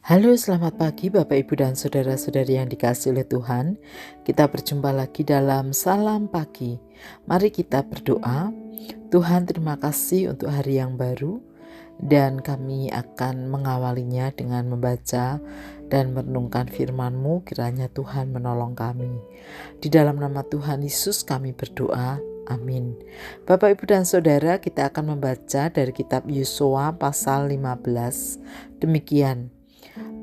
Halo, selamat pagi Bapak, Ibu, dan saudara-saudari yang dikasihi oleh Tuhan. Kita berjumpa lagi dalam Salam Pagi. Mari kita berdoa. Tuhan, terima kasih untuk hari yang baru, dan kami akan mengawalinya dengan membaca dan merenungkan firman-Mu. Kiranya Tuhan menolong kami. Di dalam nama Tuhan Yesus kami berdoa. Amin. Bapak, Ibu, dan Saudara, kita akan membaca dari kitab Yosua pasal 15. Demikian.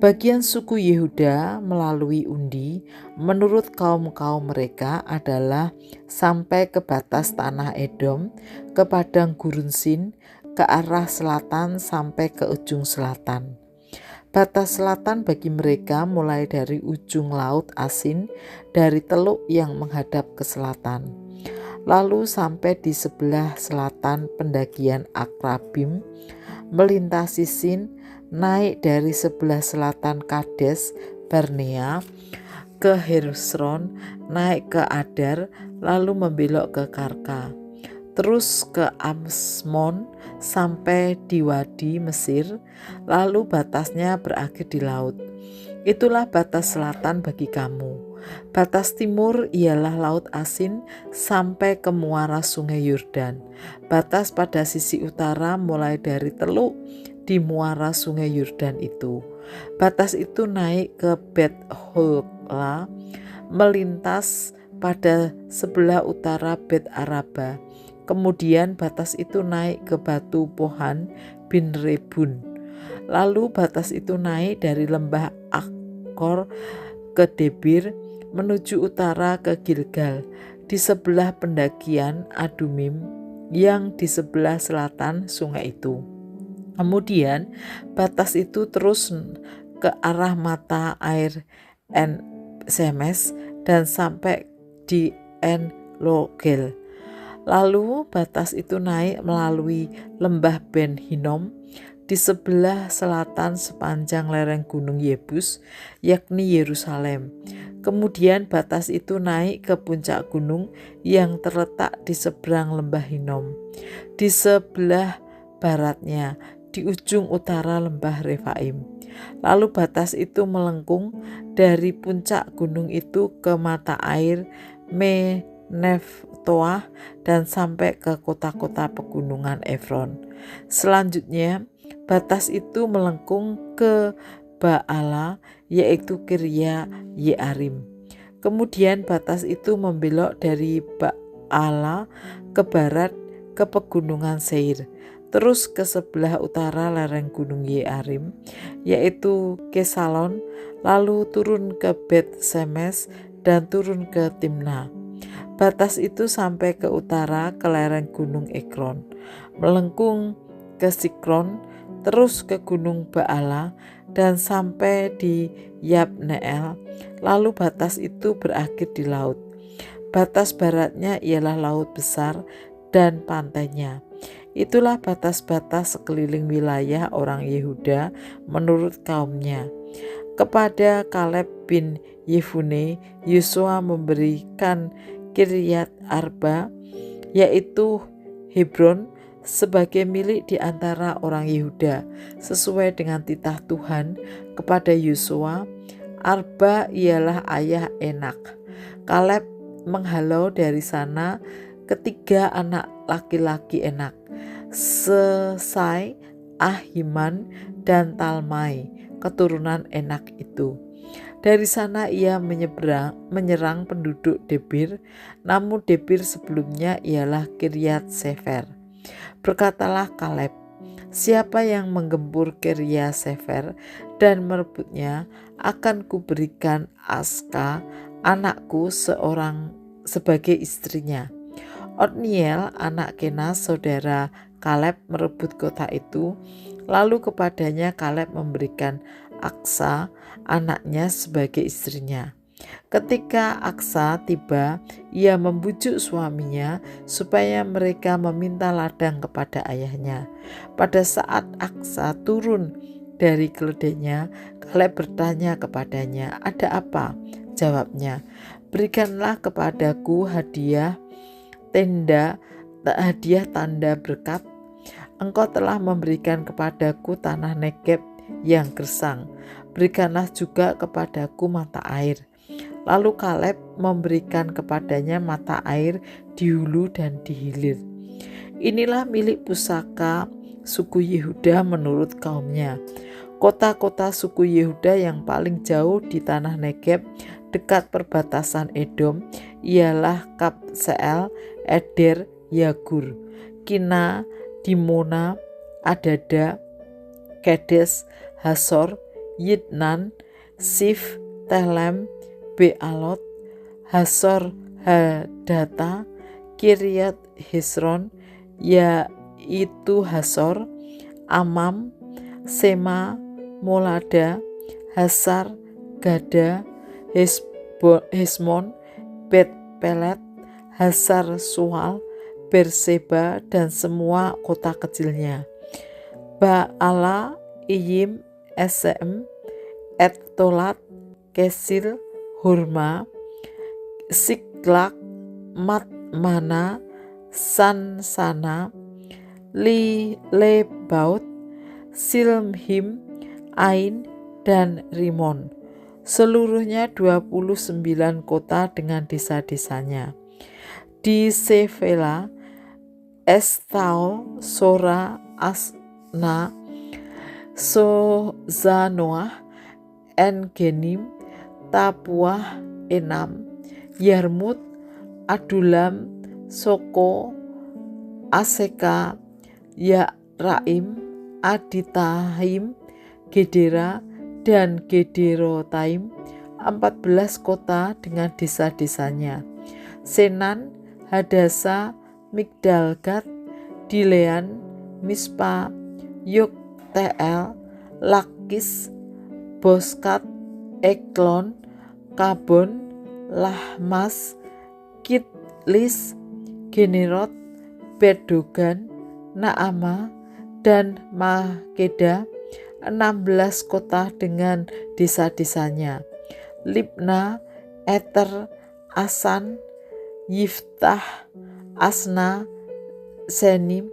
Bagian suku Yehuda melalui undi menurut kaum-kaum mereka adalah sampai ke batas tanah Edom, ke padang gurun Sin, ke arah selatan sampai ke ujung selatan. Batas selatan bagi mereka mulai dari ujung laut Asin, dari teluk yang menghadap ke selatan, lalu sampai di sebelah selatan pendakian Akrabim, melintasi Sin, naik dari sebelah selatan Kades Barnea ke Hesron, naik ke Adar, lalu membelok ke Karka, terus ke Amsmon sampai di Wadi Mesir, lalu batasnya berakhir di laut. Itulah batas selatan bagi kamu. Batas timur ialah Laut Asin sampai ke muara Sungai Yordan. Batas pada sisi utara mulai dari teluk di muara Sungai Yordan itu. Batas itu naik ke Bet Hola, melintas pada sebelah utara Bet Araba. Kemudian batas itu naik ke Batu Pohan bin Rebun. Lalu batas itu naik dari lembah Akor ke Debir menuju utara ke Gilgal, di sebelah pendakian Adumim yang di sebelah selatan sungai itu. Kemudian batas itu terus ke arah mata air En Semes dan sampai di En Rogel. Lalu batas itu naik melalui lembah Ben Hinnom di sebelah selatan sepanjang lereng gunung Yebus, yakni Yerusalem. Kemudian batas itu naik ke puncak gunung yang terletak di seberang lembah Hinnom. Di sebelah baratnya, di ujung utara lembah Refaim. Lalu batas itu melengkung dari puncak gunung itu ke mata air Meneftoah dan sampai ke kota-kota pegunungan Efron. Selanjutnya, batas itu melengkung ke Baala, yaitu Kirya Yearim. Kemudian batas itu membelok dari Baala ke barat ke pegunungan Seir, terus ke sebelah utara lereng gunung Yearim, yaitu Kesalon, lalu turun ke Bet Semes dan turun ke Timna. Batas itu sampai ke utara ke lereng gunung Ekron, melengkung ke Sikron, terus ke gunung Baala dan sampai di Yabneel. Lalu batas itu berakhir di laut. Batas baratnya ialah laut besar dan pantainya. Itulah batas-batas sekeliling wilayah orang Yehuda menurut kaumnya. Kepada Kaleb bin Yefune, Yosua memberikan Kiryat Arba, yaitu Hebron, sebagai milik di antara orang Yehuda, sesuai dengan titah Tuhan kepada Yosua. Arba ialah ayah Enak. Kaleb menghalau dari sana ketiga anak laki-laki Enak, Sesai, Ahiman, dan Talmai, keturunan Enak itu. Dari sana ia menyerang penduduk Debir, namun Debir sebelumnya ialah Kiryat Sefer. Berkatalah Kaleb, siapa yang menggempur Kiryat Sefer dan merebutnya, akan kuberikan Aska, anakku, sebagai istrinya. Otniel, anak Kenas, saudara Kaleb, merebut kota itu. Lalu kepadanya Kaleb memberikan Aksa, anaknya, sebagai istrinya. Ketika Aksa tiba, ia membujuk suaminya supaya mereka meminta ladang kepada ayahnya. Pada saat Aksa turun dari keledainya, Kaleb bertanya kepadanya, "Ada apa?" Jawabnya, "Berikanlah kepadaku hadiah tanda berkat. Engkau telah memberikan kepadaku tanah Negeb yang gersang. berikanlah juga kepadaku mata air. Lalu Kaleb memberikan kepadanya mata air di hulu dan di hilir. Inilah milik pusaka suku Yehuda menurut kaumnya. Kota-kota suku Yehuda yang paling jauh di tanah Negeb dekat perbatasan Edom ialah Kabseel, Eder, Yagur, Kina, Dimona, Adada, Kedes, Hasor, Yitnan, Sif, Telem, Bealot, Hasor Hadata, Kiryat Hesron, yaitu Hasor, Amam, Sema, Molada, Hasar, Gada, Hesmon, Bet-Pelet, Hasar Sual, Berseba dan semua kota kecilnya. Baala, Iyim, Esem, Et-Tolat, Kesil, Hurma, Siklak, Matmana, Sansana, Lebaut, Silmhim, Ain, dan Rimon. Seluruhnya 29 kota dengan desa-desanya. Di Sefela, Estaol, Sora, Asna, Sozanoah, Engenim, Tapuah, Enam, Yarmut, Adulam, Soko, Aseka, Yaraim, Aditahim, Gedera, dan Gederotaim, 14 kota dengan desa-desanya. Senan, Hadasa, Migdalgat, Dilean, Mispa, Yokteel, Lakis, Boskat, Eklon, Kabon, Lahmas, Kitlis, Generot, Bedogan, Naama, dan Makeda, 16 kota dengan desa-desanya. Libna, Eter, Asan, Yiftah, Asna, Senim,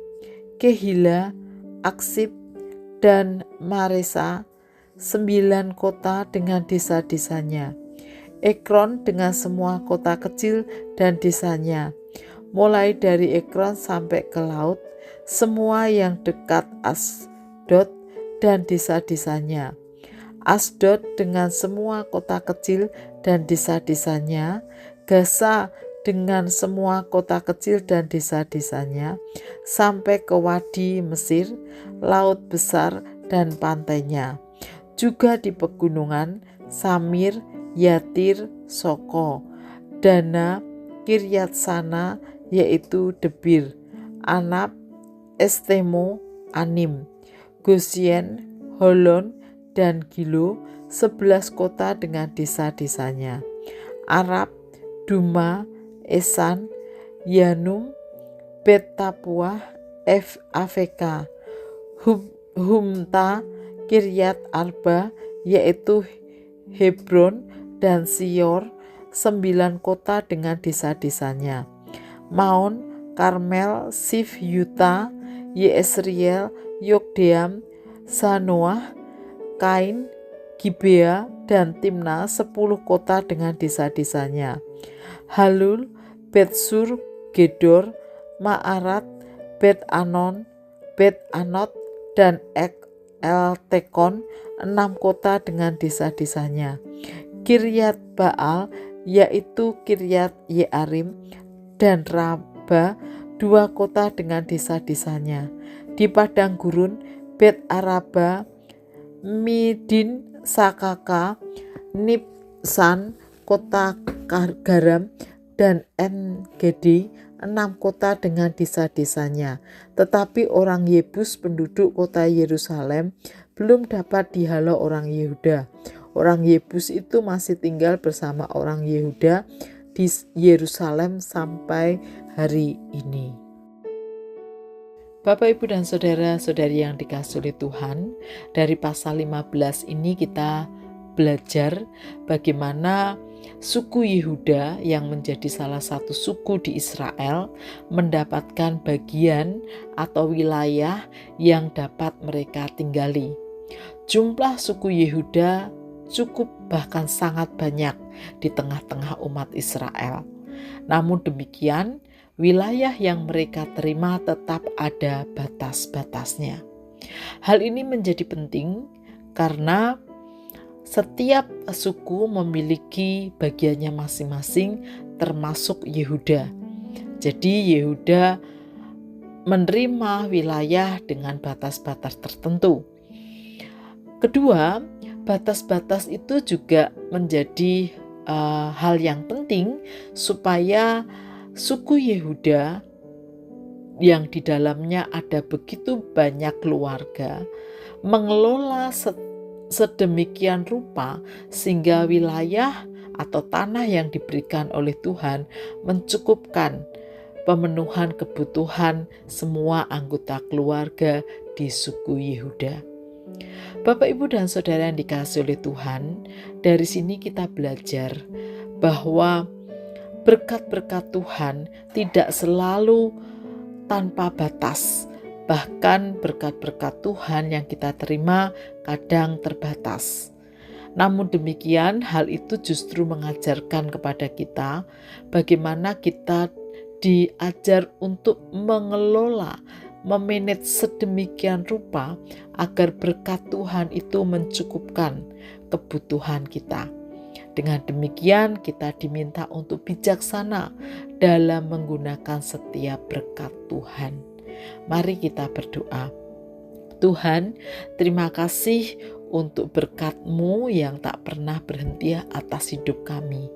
Kehila, Aksib, dan Maresa, 9 kota dengan desa-desanya. Ekron dengan semua kota kecil dan desanya, mulai dari Ekron sampai ke laut, semua yang dekat Asdod dan desa-desanya. Asdod dengan semua kota kecil dan desa-desanya, Gaza dengan semua kota kecil dan desa-desanya, sampai ke Wadi Mesir, laut besar dan pantainya. Juga di pegunungan, Samir, Yatir, Soko, Dana, Kiryat Sana, yaitu Debir, Anab, Estemo, Anim, Gosien, Holon, dan Gilo, 11 kota dengan desa-desanya. Arab, Duma, Esan, Yanum, Bet-Tapuah, Afeka, Humta, Kiryat Arba, yaitu Hebron, dan Sior, 9 kota dengan desa-desanya. Maon, Karmel, Sif, Yuta, Yesriel, Yokdeam, Sanoah, Kain, Gibea, dan Timna, 10 kota dengan desa-desanya. Halul, Betsur, Gedor, Ma'arat, Bet-Anon, Bet-Anot, dan Eltekon, 6 kota dengan desa-desanya. Kiryat Baal, yaitu Kiryat Yearim, dan Raba, 2 kota dengan desa-desanya. Di padang gurun, Bet Araba, Midin, Sakaka, Nipsan, kota garam, dan En-Gedi, 6 kota dengan desa-desanya. Tetapi orang Yebus, penduduk kota Yerusalem, belum dapat dihalau orang Yehuda. Orang Yebus itu masih tinggal bersama orang Yehuda di Yerusalem sampai hari ini. Bapak, Ibu, dan saudara-saudari yang dikasihi oleh Tuhan, dari pasal 15 ini kita belajar bagaimana suku Yehuda yang menjadi salah satu suku di Israel mendapatkan bagian atau wilayah yang dapat mereka tinggali. Jumlah suku Yehuda cukup bahkan sangat banyak di tengah-tengah umat Israel. Namun demikian, wilayah yang mereka terima tetap ada batas-batasnya. Hal ini menjadi penting karena setiap suku memiliki bagiannya masing-masing, termasuk Yehuda. Jadi Yehuda menerima wilayah dengan batas-batas tertentu. Kedua, batas-batas itu juga menjadi hal yang penting supaya suku Yehuda yang di dalamnya ada begitu banyak keluarga mengelola sedemikian rupa sehingga wilayah atau tanah yang diberikan oleh Tuhan mencukupkan pemenuhan kebutuhan semua anggota keluarga di suku Yehuda. Bapak, Ibu, dan Saudara yang dikasihi oleh Tuhan, dari sini kita belajar bahwa berkat-berkat Tuhan tidak selalu tanpa batas. Bahkan berkat-berkat Tuhan yang kita terima kadang terbatas. Namun demikian, hal itu justru mengajarkan kepada kita bagaimana kita diajar untuk mengelola, memanage sedemikian rupa agar berkat Tuhan itu mencukupkan kebutuhan kita. Dengan demikian, kita diminta untuk bijaksana dalam menggunakan setiap berkat Tuhan. Mari kita berdoa. Tuhan, terima kasih untuk berkat-Mu yang tak pernah berhenti atas hidup kami.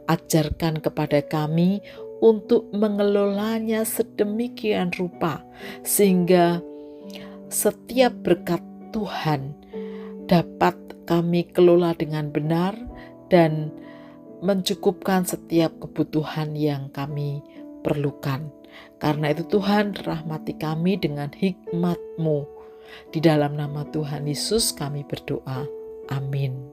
Ajarkan kepada kami untuk mengelolanya sedemikian rupa, sehingga setiap berkat Tuhan dapat kami kelola dengan benar dan mencukupkan setiap kebutuhan yang kami perlukan. Karena itu Tuhan, rahmati kami dengan hikmat-Mu. Di dalam nama Tuhan Yesus kami berdoa. Amin.